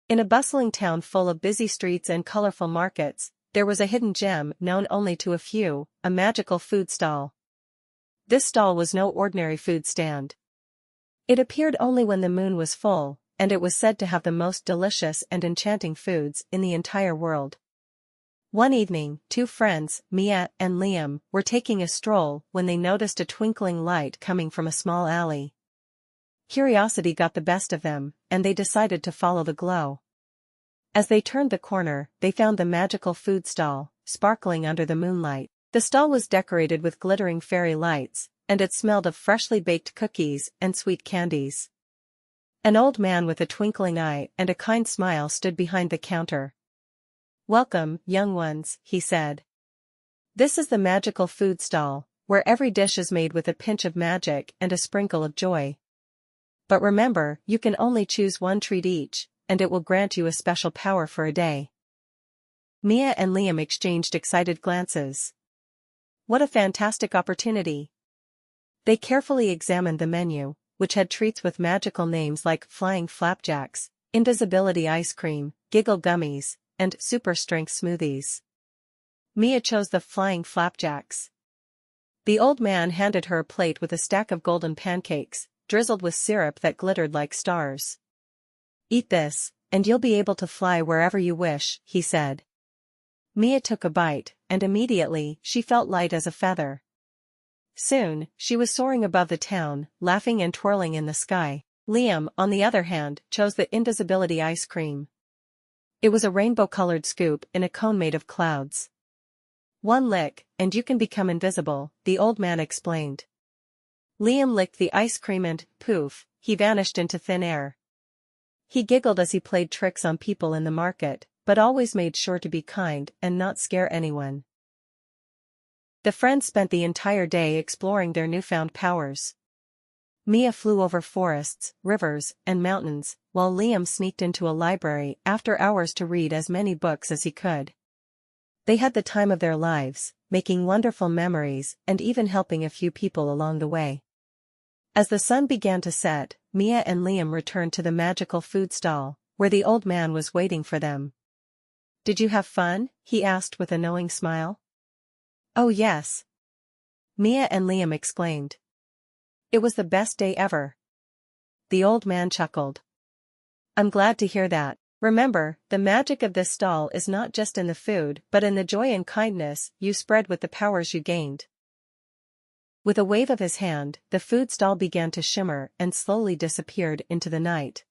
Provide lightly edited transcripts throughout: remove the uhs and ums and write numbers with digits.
In a bustling town full of busy streets and colorful markets, there was a hidden gem known only to a few, a magical food stall. This stall was no ordinary food stand. It appeared only when the moon was full, and it was said to have the most delicious and enchanting foods in the entire world. One evening, two friends, Mia and Liam, were taking a stroll when they noticed a twinkling light coming from a small alley. Curiosity got the best of them, and they decided to follow the glow. As they turned the corner, they found the magical food stall, sparkling under the moonlight. The stall was decorated with glittering fairy lights, and it smelled of freshly baked cookies and sweet candies. An old man with a twinkling eye and a kind smile stood behind the counter. "Welcome, young ones," he said. "This is the magical food stall, where every dish is made with a pinch of magic and a sprinkle of joy. But remember, you can only choose one treat each, and it will grant you a special power for a day." Mia and Liam exchanged excited glances. What a fantastic opportunity! They carefully examined the menu, which had treats with magical names like flying flapjacks, invisibility ice cream, giggle gummies, and super strength smoothies. Mia chose the flying flapjacks. The old man handed her a plate with a stack of golden pancakes, drizzled with syrup that glittered like stars. "Eat this, and you'll be able to fly wherever you wish," he said. Mia took a bite, and immediately, she felt light as a feather. Soon, she was soaring above the town, laughing and twirling in the sky. Liam, on the other hand, chose the invisibility ice cream. It was a rainbow-colored scoop in a cone made of clouds. "One lick, and you can become invisible," the old man explained. Liam licked the ice cream and, poof, he vanished into thin air. He giggled as he played tricks on people in the market, but always made sure to be kind and not scare anyone. The friends spent the entire day exploring their newfound powers. Mia flew over forests, rivers, and mountains, while Liam sneaked into a library after hours to read as many books as he could. They had the time of their lives, making wonderful memories and even helping a few people along the way. As the sun began to set, Mia and Liam returned to the magical food stall, where the old man was waiting for them. "Did you have fun?" he asked with a knowing smile. "Oh yes," Mia and Liam exclaimed. "It was the best day ever." The old man chuckled. "I'm glad to hear that. Remember, the magic of this stall is not just in the food but in the joy and kindness you spread with the powers you gained." With a wave of his hand, the food stall began to shimmer and slowly disappeared into the night.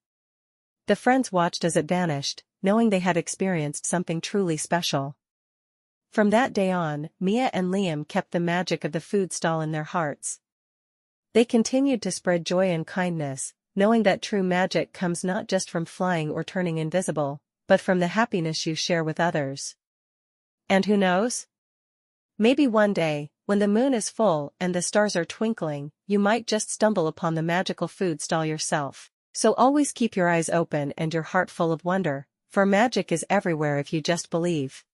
The friends watched as it vanished, knowing they had experienced something truly special. From that day on, Mia and Liam kept the magic of the food stall in their hearts. They continued to spread joy and kindness, knowing that true magic comes not just from flying or turning invisible, but from the happiness you share with others. And who knows? Maybe one day, when the moon is full and the stars are twinkling, you might just stumble upon the magical food stall yourself. So always keep your eyes open and your heart full of wonder, for magic is everywhere if you just believe.